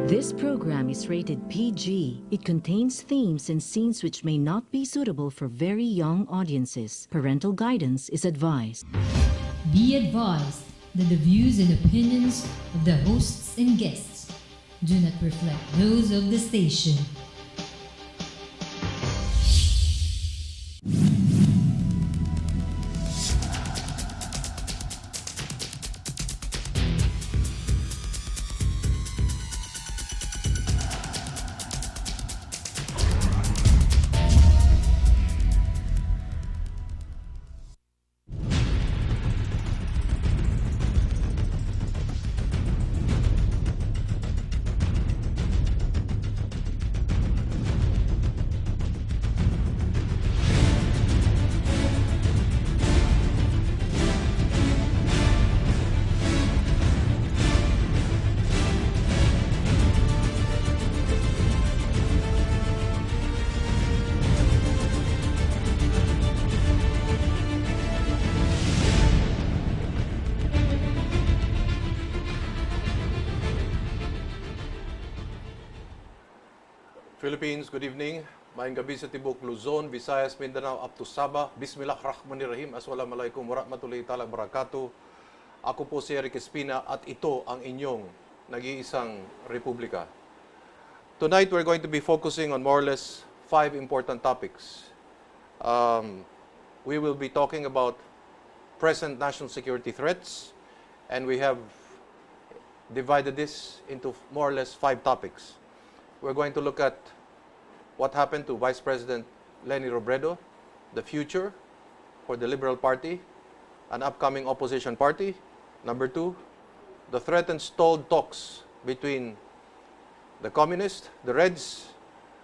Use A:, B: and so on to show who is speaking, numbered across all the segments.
A: This program is rated PG. It contains themes and scenes which may not be suitable for very young audiences. Parental guidance is advised.
B: Be advised that the views and opinions of the hosts and guests do not reflect those of the station.
C: Philippines, good evening. Maayong gabi sa Tibok, Luzon, Visayas, Mindanao, up to Sabah. Bismillahirrahmanirrahim. Assalamualaikum warahmatullahi ta'ala barakatuh. Ako po si Eric Espina at ito ang inyong nag-iisang republika. Tonight, we're going to be focusing on more or less 5 important topics. We will be talking about present national security threats, and we have divided this into more or less 5 topics. We're going to look at what happened to Vice President Leni Robredo, the future for the Liberal Party, an upcoming opposition party. Number 2, the threatened stalled talks between the Communists, the Reds,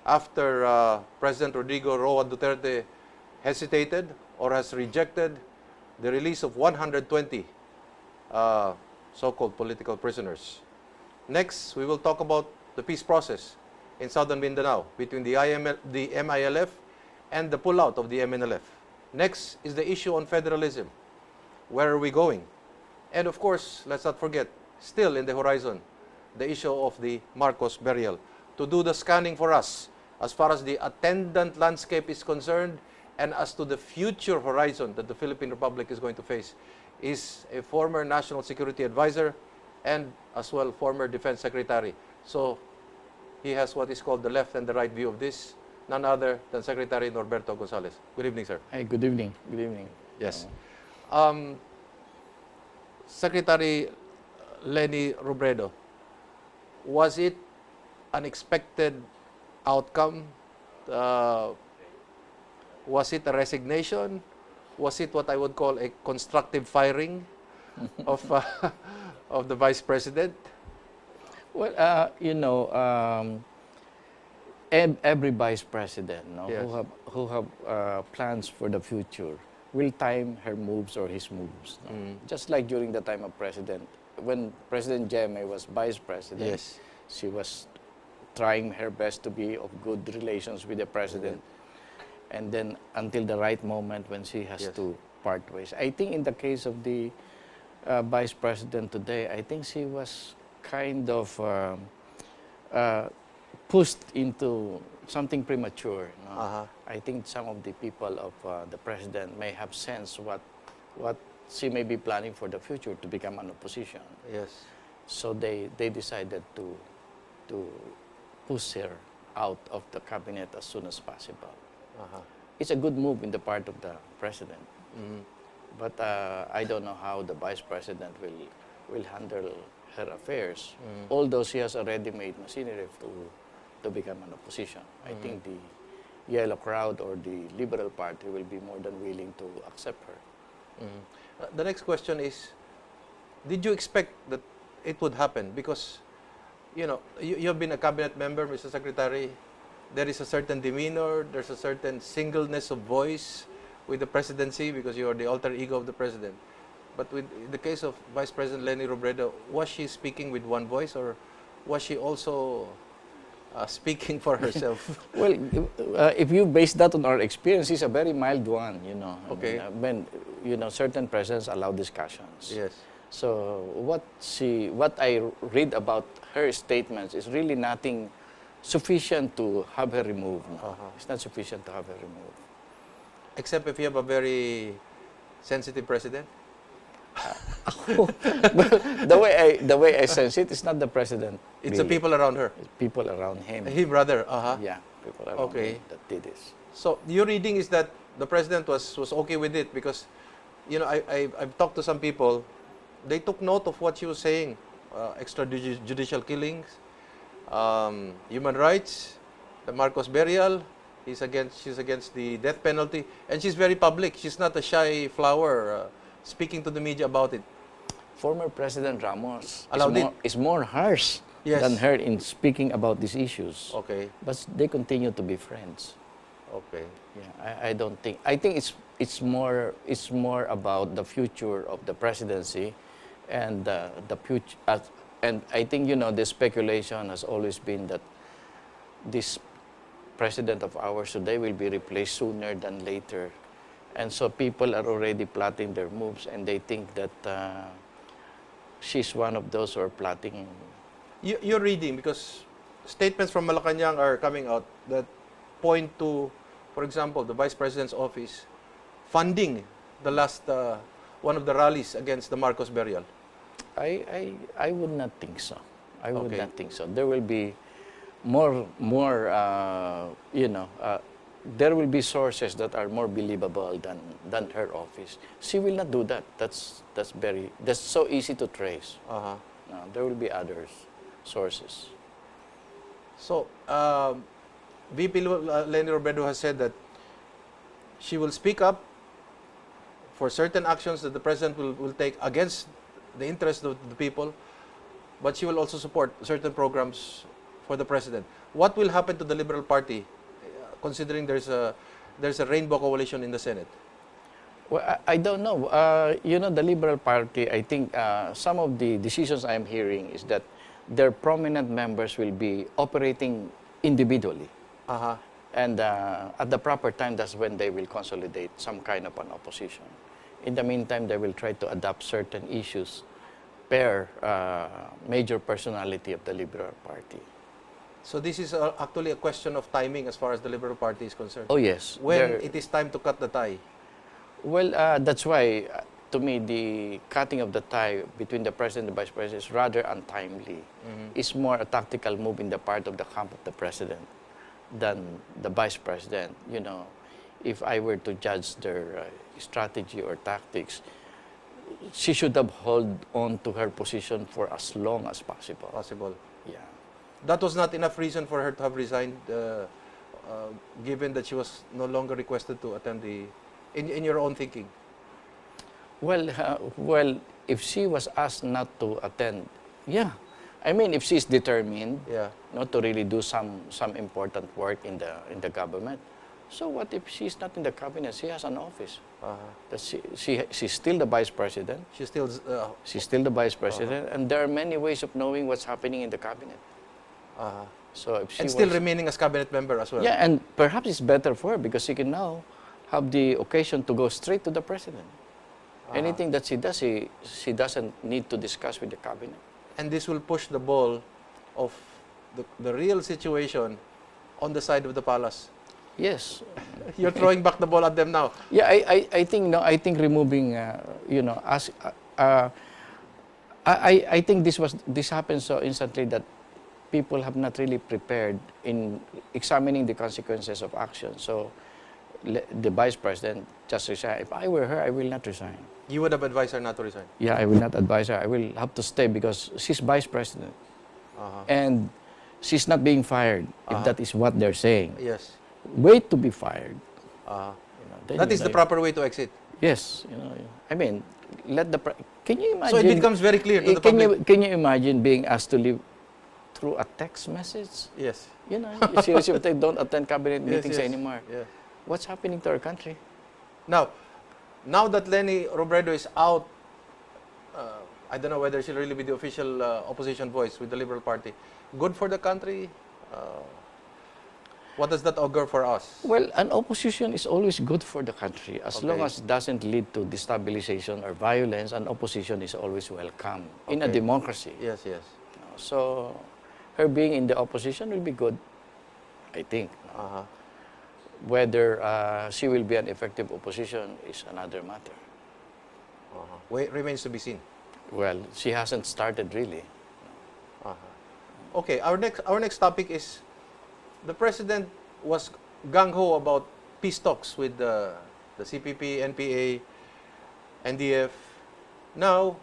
C: after President Rodrigo Roa Duterte hesitated or has rejected the release of 120 so-called political prisoners. Next, we will talk about the peace process in southern Mindanao between the MILF and the pullout of the MNLF. Next is the issue on federalism. Where are we going? And of course, let's not forget, still in the horizon, the issue of the Marcos burial. To do the scanning for us, as far as the attendant landscape is concerned, and as to the future horizon that the Philippine Republic is going to face, is a former National Security Advisor and as well former Defense Secretary. So he has what is called the left and the right view of this, none other than Secretary Norberto Gonzales. Good evening, sir.
D: Hi, good evening. Good evening.
C: Yes. Secretary Leni Robredo, was it an expected outcome? Was it a resignation? Was it what I would call a constructive firing of the Vice President?
D: Well, every vice president
C: Yes.
D: who have plans for the future will time her moves or his moves. Just like during the time of President, when President Jeme was vice president,
C: Yes.
D: she was trying her best to be of good relations with the president. And then until the right moment when she has
C: Yes.
D: to part ways. I think in the case of the vice president today, I think she was kind of pushed into something premature. No? I think some of the people of the president may have sensed what she may be planning for the future to become an opposition.
C: Yes.
D: So they decided to push her out of the cabinet as soon as possible. It's a good move in the part of the president. But I don't know how the vice president will handle her affairs, although she has already made machinery to become an opposition. I think the yellow crowd or the Liberal Party will be more than willing to accept her.
C: The next question is, did you expect that it would happen? Because, you have been a cabinet member, Mr. Secretary. There is a certain demeanor, there's a certain singleness of voice with the presidency because you are the alter ego of the president. But with the case of Vice President Leni Robredo, was she speaking with one voice or was she also speaking for herself?
D: Well, if you base that on our experience, it's a very mild one,
C: Okay.
D: When certain presidents allow discussions.
C: Yes.
D: So what I read about her statements is really nothing sufficient to have her removed. No. It's not sufficient to have her removed.
C: Except if you have a very sensitive president?
D: the way I sense it, it's not the president.
C: It's the people around her?
D: It's people around him.
C: Him, rather?
D: Yeah, people around him that did this.
C: So your reading is that the president was okay with it because, you know, I've talked to some people. They took note of what she was saying. Extrajudicial killings, human rights, the Marcos burial. She's against the death penalty, and she's very public. She's not a shy flower speaking to the media about it.
D: Former President Ramos is more harsh
C: Yes.
D: than her in speaking about these issues.
C: Okay.
D: But they continue to be friends.
C: Okay.
D: Yeah, I don't think. I think it's more about the future of the presidency, and the future. And I think, you know, the speculation has always been that this president of ours today will be replaced sooner than later, and so people are already plotting their moves, and they think that she's one of those who are plotting.
C: You're reading because statements from Malacanang are coming out that point to, for example, the Vice President's office funding the last one of the rallies against the Marcos burial.
D: I would not think so. I would
C: Okay.
D: not think so. There will be more you know, there will be sources that are more believable than her office. She will not do that. That's so easy to trace.
C: Uh-huh.
D: No, there will be others sources.
C: So, VP Leni Robredo has said that she will speak up for certain actions that the president will take against the interests of the people, but she will also support certain programs for the president. What will happen to the Liberal Party, considering there's a rainbow coalition in the Senate?
D: Well, I don't know. You know, the Liberal Party, I think some of the decisions I'm hearing is that their prominent members will be operating individually.
C: Uh-huh.
D: And at the proper time, that's when they will consolidate some kind of an opposition. In the meantime, they will try to adopt certain issues per major personality of the Liberal Party.
C: So this is actually a question of timing as far as the Liberal Party is concerned.
D: Oh, yes.
C: When it is time to cut the tie.
D: Well, that's why, to me, the cutting of the tie between the president and the vice president is rather untimely. It's more a tactical move in the part of the camp of the president than the vice president. You know, if I were to judge their strategy or tactics, she should have held on to her position for as long as possible. Yeah.
C: That was not enough reason for her to have resigned, given that she was no longer requested to attend the, in your own thinking?
D: Well, if she was asked not to attend, yeah. I mean, if she's determined not to really do some important work in the government, so what if she's not in the cabinet? She has an office. She's still the vice president. She's still the vice president, and there are many ways of knowing what's happening in the cabinet. So if she
C: still remaining as cabinet member as well.
D: Yeah, and perhaps it's better for her because she can now have the occasion to go straight to the president. Anything that she does, she doesn't need to discuss with the cabinet.
C: And this will push the ball of the real situation on the side of the palace.
D: Yes.
C: You're throwing back the ball at them now.
D: Yeah, I think no. I think removing, you know, I think this happened so instantly that people have not really prepared in examining the consequences of action. So the vice president just resigned. If I were her, I will not resign.
C: You would have advised her not to resign?
D: Yeah, I will not advise her. I will have to stay because she's vice president. And she's not being fired, if that is what they're saying.
C: Yes.
D: Wait to be fired.
C: You know, that is the proper way to exit.
D: Yes. You know, I mean, can you imagine?
C: So it becomes very clear to the public.
D: Can you imagine being asked to leave through a text message?
C: Yes.
D: You know, seriously, they don't attend cabinet meetings
C: yes.
D: anymore.
C: Yeah.
D: What's happening to our country?
C: Now that Leni Robredo is out, I don't know whether she'll really be the official opposition voice with the Liberal Party. Good for the country? What does that augur for us?
D: Well, an opposition is always good for the country. As long
C: Okay.
D: as it doesn't lead to destabilization or violence, an opposition is always welcome in a
C: Okay.
D: democracy.
C: Yes, yes.
D: So, her being in the opposition will be good, I think.
C: Uh-huh.
D: Whether she will be an effective opposition is another matter.
C: Uh-huh. Wait, remains to be seen.
D: Well, she hasn't started really.
C: Uh-huh. Okay, our next topic is the president was gung-ho about peace talks with the CPP, NPA, NDF. Now,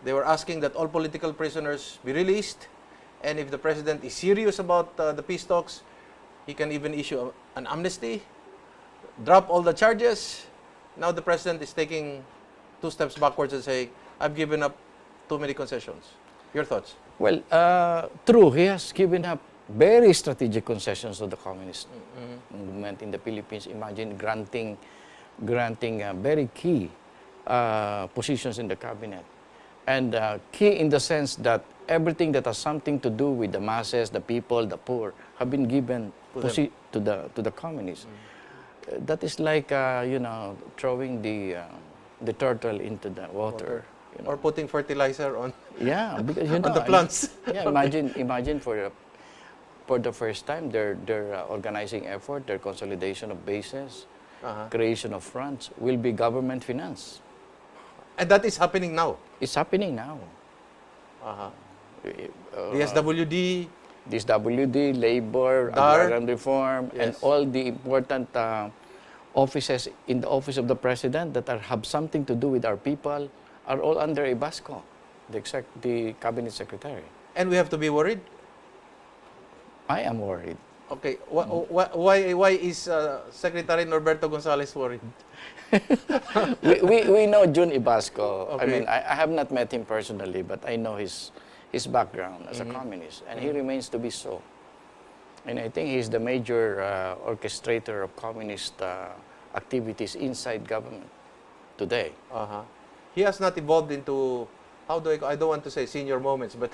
C: they were asking that all political prisoners be released, and if the president is serious about the peace talks, he can even issue an amnesty, drop all the charges. Now the president is taking 2 steps backwards and saying, I've given up too many concessions. Your thoughts?
D: Well, true, he has given up very strategic concessions to the communist movement in the Philippines. Imagine granting very key positions in the cabinet. And key in the sense that everything that has something to do with the masses, the people, the poor, have been given to the communists. That is like, throwing the turtle into the water. You know.
C: Or putting fertilizer on,
D: Yeah, because
C: on the plants.
D: Yeah, imagine for the first time they're organizing effort, their consolidation of bases, creation of fronts will be government finance.
C: And that is happening now.
D: It's happening now.
C: DSWD,
D: This WD, labor,
C: DAR,
D: agrarian reform, and
C: yes.
D: all the important offices in the office of the president that have something to do with our people are all under Evasco, the cabinet secretary.
C: and we have to be worried.
D: I am worried.
C: Okay, why is Secretary Norberto Gonzales worried?
D: we know Jun Evasco. I
C: Okay.
D: mean, I have not met him personally, but I know his background as a communist, and he remains to be so. And I think he's the major orchestrator of communist activities inside government today.
C: He has not evolved into, I don't want to say senior moments, but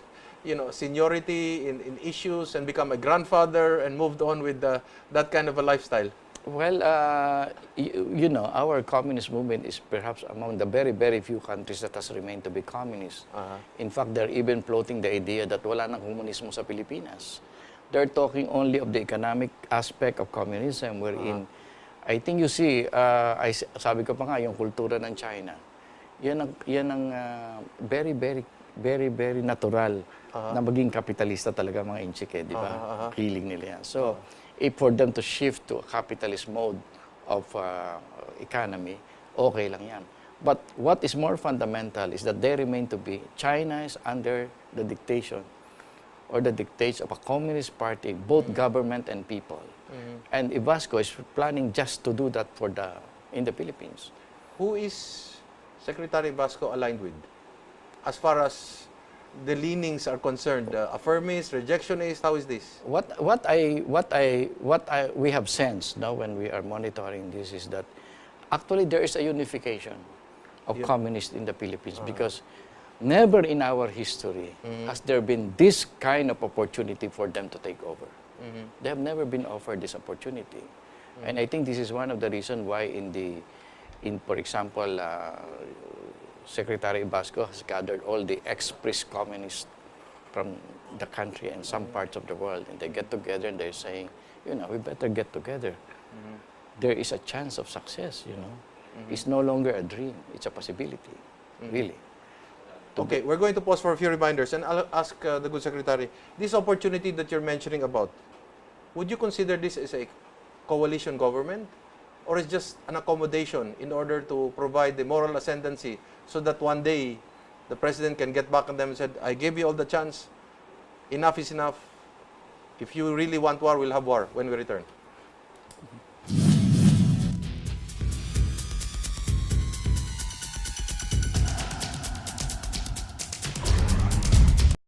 C: seniority in issues and become a grandfather and moved on with that kind of a lifestyle.
D: Well, our communist movement is perhaps among the very, very few countries that has remained to be communist. In fact, they're even floating the idea that wala nang komunismo sa Pilipinas. They're talking only of the economic aspect of communism, wherein I think you see, sabi ko pa nga, yung kultura ng China, yan ang very, very, very, very natural na maging kapitalista talaga mga inchik, di ba? Feeling nila yan. So, if for them to shift to a capitalist mode of economy, okay lang yan. But what is more fundamental is that they remain to be, China is under the dictation or the dictates of a communist party, both government and people. And Evasco is planning just to do that in the Philippines.
C: Who is Secretary Evasco aligned with? As far as the leanings are concerned, affirmist, rejectionist, how is this?
D: What we have sensed now when we are monitoring this is that actually there is a unification of communists in the Philippines because never in our history has there been this kind of opportunity for them to take over. They have never been offered this opportunity. And I think this is one of the reasons why for example, Secretary Evasco has gathered all the ex-priest communists from the country and some parts of the world, and they get together and they're saying, we better get together. There is a chance of success, It's no longer a dream, it's a possibility, really.
C: Okay, we're going to pause for a few reminders, and I'll ask the good secretary, this opportunity that you're mentioning about, would you consider this as a coalition government? Or is just an accommodation in order to provide the moral ascendancy so that one day the president can get back on them and said, I gave you all the chance, enough is enough. If you really want war, we'll have war when we return.